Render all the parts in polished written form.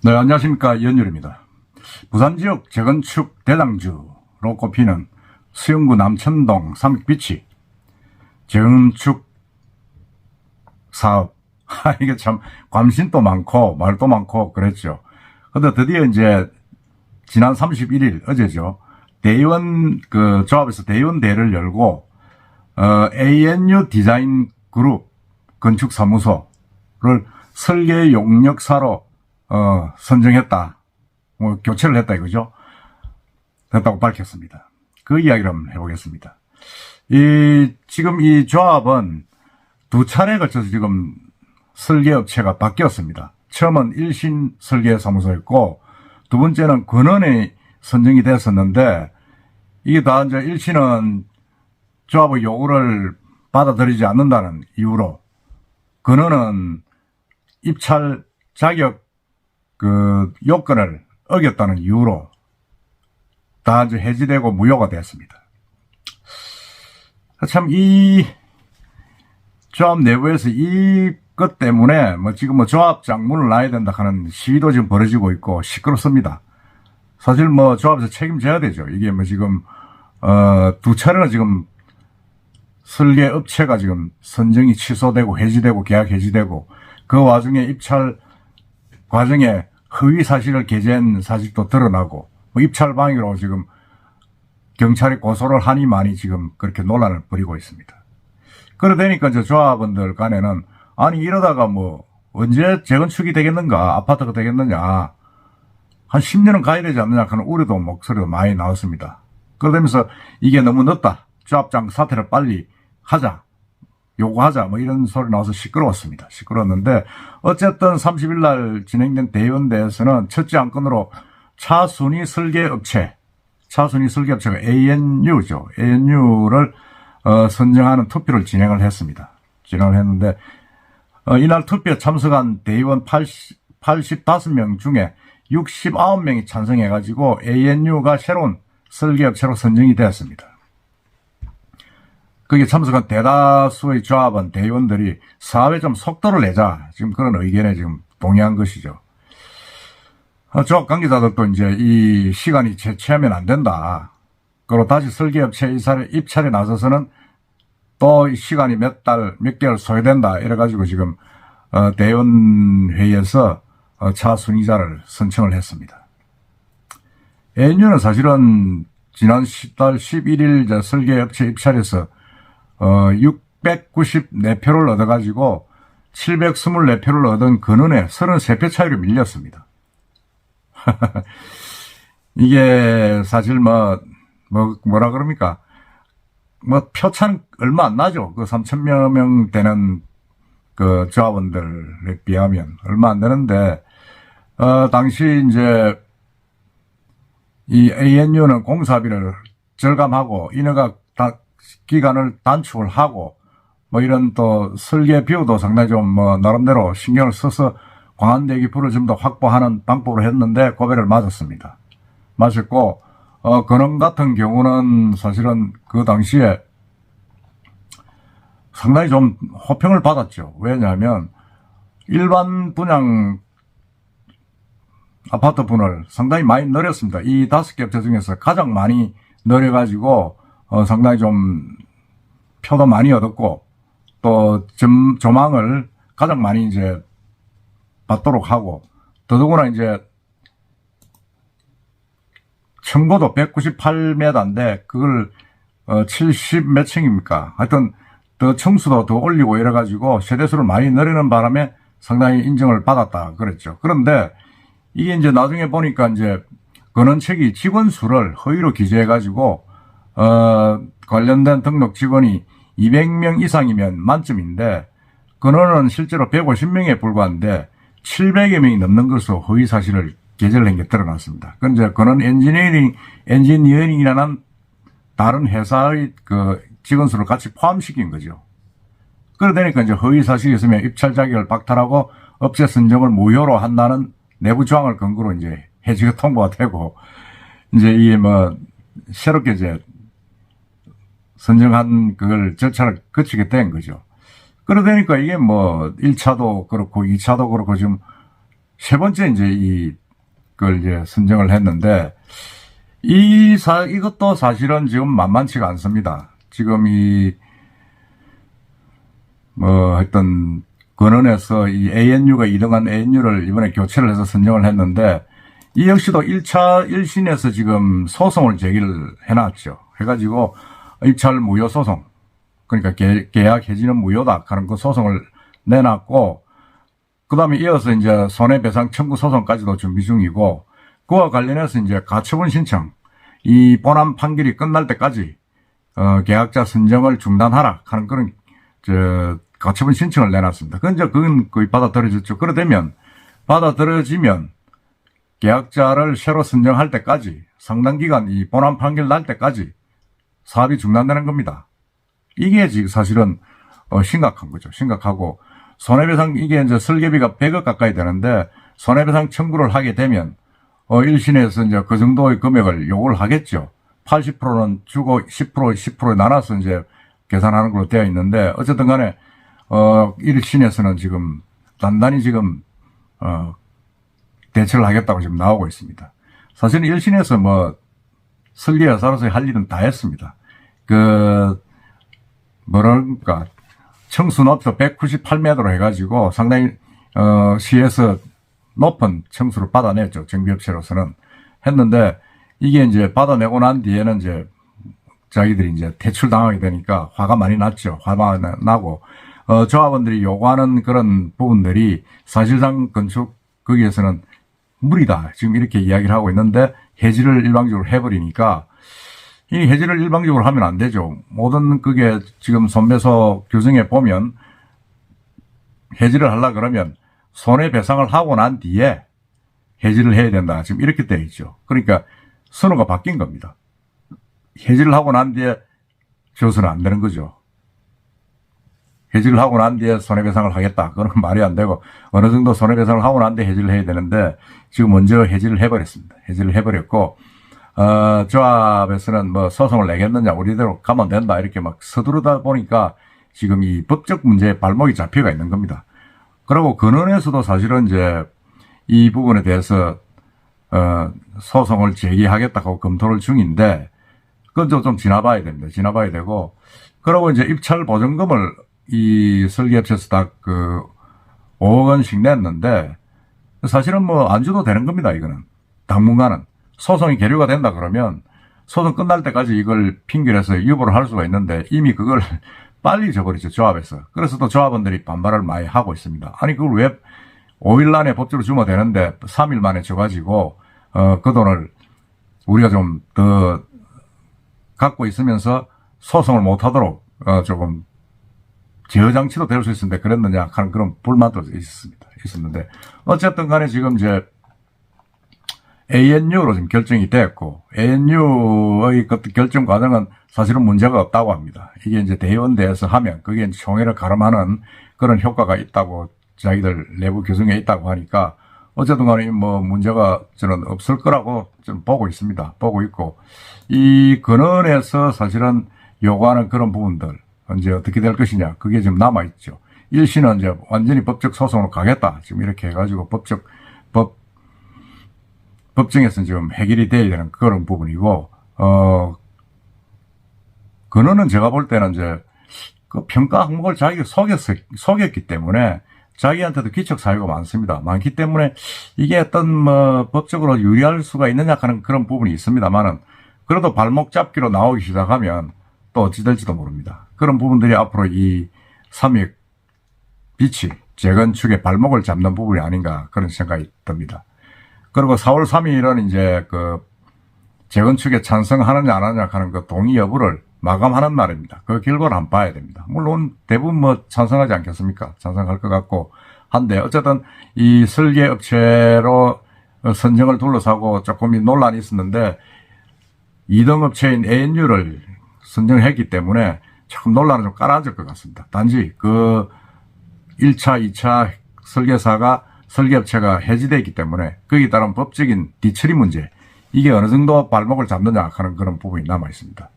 네, 안녕하십니까. 연율입니다. 부산 지역 재건축 대장주로 꼽히는 수영구 남천동 삼익비치 재건축 사업. 이게 참 관심도 많고 말도 많고 그랬죠. 근데 드디어 이제 지난 31일 어제죠. 대의원 조합에서 대의원 대회를 열고 ANU 디자인 그룹 건축사무소를 설계 용역사로 선정했다. 교체를 했다 이거죠. 됐다고 밝혔습니다. 그 이야기를 한번 해보겠습니다. 지금 이 조합은 두 차례에 걸쳐서 지금 설계업체가 바뀌었습니다. 처음은 일신 설계사무소였고, 두 번째는 근원에 선정이 됐었는데, 이게 다 이제 일신은 조합의 요구를 받아들이지 않는다는 이유로, 근원은 입찰 자격 요건을 어겼다는 이유로 다 이제 해지되고 무효가 됐습니다. 참 이 조합 내부에서 이것 때문에 지금 조합 장문을 놔야 된다 하는 시위도 지금 벌어지고 있고 시끄럽습니다. 사실 조합에서 책임져야 되죠. 이게 지금 두 차례나 지금 설계 업체가 지금 선정이 취소되고 해지되고 계약 해지되고, 그 와중에 입찰 과정에 허위 사실을 게재한 사실도 드러나고, 입찰 방해로 지금 경찰에 고소를 하니 많이 지금 그렇게 논란을 벌이고 있습니다. 그러다니까 이제 조합원들 간에는 아니 이러다가 언제 재건축이 되겠는가, 아파트가 되겠느냐, 한 10년은 가야 되지 않느냐 하는 우려도 목소리도 많이 나왔습니다. 그러면서 이게 너무 늦다, 조합장 사퇴를 빨리 하자, 요구하자, 이런 소리 나와서 시끄러웠습니다. 시끄러웠는데, 어쨌든 30일 날 진행된 대의원대에서는 첫째 안건으로 차순위 설계업체가 ANU죠. ANU를 선정하는 투표를 진행을 했습니다. 진행을 했는데, 이날 투표에 참석한 대의원 85명 중에 69명이 찬성해가지고 ANU가 새로운 설계업체로 선정이 되었습니다. 거기에 참석한 대다수의 조합원 대의원들이 사업에 좀 속도를 내자, 지금 그런 의견에 지금 동의한 것이죠. 조합 관계자들도 이제 이 시간이 채취하면 안 된다, 그리고 다시 설계업체 입찰에 나서서는 또 시간이 몇 개월 소요된다, 이래가지고 지금 대의원회의에서 차순위자를 선청을 했습니다. ANU는 사실은 지난 10달 11일 설계업체 입찰에서 694표를 얻어가지고 724표를 얻은 근원에 33표 차이로 밀렸습니다. 이게 사실 뭐라 그럽니까? 표차는 얼마 안 나죠. 그 3,000여 명 되는 그 조합원들에 비하면 얼마 안 되는데, 당시 이제 이 ANU는 공사비를 절감하고 인허가 기간을 단축을 하고 이런 또 설계 비용도 상당히 좀 나름대로 신경을 써서 광안대기 불을 좀 더 확보하는 방법으로 했는데 고배를 맞았습니다. 맞았고, 근원 같은 경우는 사실은 그 당시에 상당히 좀 호평을 받았죠. 왜냐하면 일반 분양 아파트 분을 상당히 많이 늘렸습니다. 이 5개 업체 중에서 가장 많이 늘려가지고 상당히 좀 표도 많이 얻었고, 또 조망을 가장 많이 이제 받도록 하고, 더더구나 이제 층고도 198m인데 그걸 70 몇 층입니까? 하여튼 더 층수도 더 올리고 이래가지고 세대수를 많이 늘리는 바람에 상당히 인정을 받았다 그랬죠. 그런데 이게 이제 나중에 보니까 이제 근원측이 직원 수를 허위로 기재해가지고 관련된 등록 직원이 200명 이상이면 만점인데, 근원은 실제로 150명에 불과한데 700여 명이 넘는 것으로 허위 사실을 게재를 한 게 드러났습니다. 그건 이제 근원 엔지니어링이라는 다른 회사의 그 직원 수를 같이 포함시킨 거죠. 그러다니까 이제 허위 사실이 있으면 입찰 자격을 박탈하고 업체 선정을 무효로 한다는 내부 조항을 근거로 이제 해지가 통보가 되고, 이제 이게 새롭게 이제 선정한 그걸 절차를 거치게 된 거죠. 그러다니까 이게 1차도 그렇고 2차도 그렇고 지금 세 번째 이제 이걸 이제 선정을 했는데, 이것도 사실은 지금 만만치가 않습니다. 지금 하여튼, 권원에서 이 ANU가 2등한 ANU를 이번에 교체를 해서 선정을 했는데, 이 역시도 1차 1심에서 지금 소송을 제기를 해놨죠. 해가지고, 입찰 무효 소송. 그러니까 계약 해지는 무효다 하는 그 소송을 내놨고, 그 다음에 이어서 이제 손해배상 청구 소송까지도 준비 중이고, 그와 관련해서 이제 가처분 신청, 이 본안 판결이 끝날 때까지, 계약자 선정을 중단하라 하는 그런, 가처분 신청을 내놨습니다. 그건 거의 받아들여졌죠. 그러되면, 받아들여지면, 계약자를 새로 선정할 때까지, 상당 기간 이 본안 판결 날 때까지 사업이 중단되는 겁니다. 이게 지금 사실은, 심각한 거죠. 심각하고, 손해배상, 이게 이제 설계비가 100억 가까이 되는데, 손해배상 청구를 하게 되면, 1심에서 이제 그 정도의 금액을 요구를 하겠죠. 80%는 주고 10% 나눠서 이제 계산하는 걸로 되어 있는데, 어쨌든 간에, 1심에서는 지금, 단단히 지금, 대처를 하겠다고 지금 나오고 있습니다. 사실은 1심에서 설계여사로서 할 일은 다 했습니다. 뭐랄까, 청수높이도 198m로 해가지고 상당히, 시에서 높은 청수를 받아냈죠. 정비업체로서는. 했는데, 이게 이제 받아내고 난 뒤에는 이제 자기들이 이제 퇴출당하게 되니까 화가 많이 났죠. 화가 나고, 조합원들이 요구하는 그런 부분들이 사실상 건축, 거기에서는 무리다. 지금 이렇게 이야기를 하고 있는데, 해지를 일방적으로 해버리니까, 이 해지를 일방적으로 하면 안 되죠. 모든 그게 지금 손배소 규정에 보면 해지를 하려 그러면 손해배상을 하고 난 뒤에 해지를 해야 된다. 지금 이렇게 되어 있죠. 그러니까 선호가 바뀐 겁니다. 해지를 하고 난 뒤에 줘서는 안 되는 거죠. 해지를 하고 난 뒤에 손해배상을 하겠다. 그건 말이 안 되고 어느 정도 손해배상을 하고 난 뒤에 해지를 해야 되는데 지금 먼저 해지를 해버렸습니다. 해지를 해버렸고 조합에서는 소송을 내겠느냐, 우리대로 가면 된다, 이렇게 막 서두르다 보니까 지금 이 법적 문제에 발목이 잡혀가 있는 겁니다. 그리고 근원에서도 사실은 이제 이 부분에 대해서, 소송을 제기하겠다고 검토를 중인데, 그건 좀 지나봐야 됩니다. 지나봐야 되고, 그리고 이제 입찰 보증금을 이 설계업체에서 다 5억 원씩 냈는데, 사실은 안 줘도 되는 겁니다, 이거는. 당분간은. 소송이 계류가 된다 그러면 소송 끝날 때까지 이걸 핑계해서 유보를 할 수가 있는데 이미 그걸 빨리 줘버리죠, 조합에서. 그래서 또 조합원들이 반발을 많이 하고 있습니다. 아니 그걸 왜 5일 안에 법적으로 주면 되는데 3일 만에 줘가지고 그 돈을 우리가 좀 더 갖고 있으면서 소송을 못하도록 조금 제어장치도 될 수 있었는데 그랬느냐 하는 그런 불만도 있었는데 어쨌든 간에 지금 이제 ANU로 지금 결정이 됐고, ANU의 그 결정 과정은 사실은 문제가 없다고 합니다. 이게 이제 대의원대에서 하면, 그게 이제 총회를 가름하는 그런 효과가 있다고, 자기들 내부 규정에 있다고 하니까, 어쨌든 간에 문제가 저는 없을 거라고 좀 보고 있습니다. 보고 있고, 이 근원에서 사실은 요구하는 그런 부분들, 이제 어떻게 될 것이냐, 그게 지금 남아있죠. 1심은 이제 완전히 법적 소송으로 가겠다. 지금 이렇게 해가지고 법정에서 지금 해결이 돼야 되는 그런 부분이고, 근원은 제가 볼 때는 이제 그 평가 항목을 자기가 속였기 때문에 자기한테도 기척 사유가 많기 때문에 이게 어떤 법적으로 유리할 수가 있느냐 하는 그런 부분이 있습니다만은 그래도 발목 잡기로 나오기 시작하면 또 어찌 될지도 모릅니다. 그런 부분들이 앞으로 이 삼익 비치 재건축의 발목을 잡는 부분이 아닌가 그런 생각이 듭니다. 그리고 4월 3일은 이제 재건축에 찬성하느냐 안 하느냐 하는 그 동의 여부를 마감하는 날입니다. 그 결과를 한번 봐야 됩니다. 물론 대부분 찬성하지 않겠습니까? 찬성할 것 같고 한데 어쨌든 이 설계업체로 선정을 둘러싸고 조금 논란이 있었는데 2등 업체인 ANU를 선정했기 때문에 조금 논란은 좀 가라앉을 것 같습니다. 단지 1차, 2차 설계업체가 해지되어 있기 때문에 거기에 따른 법적인 뒤처리 문제, 이게 어느 정도 발목을 잡느냐 하는 그런 부분이 남아 있습니다.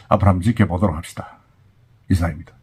앞으로 한번 지켜보도록 합시다. 이상입니다.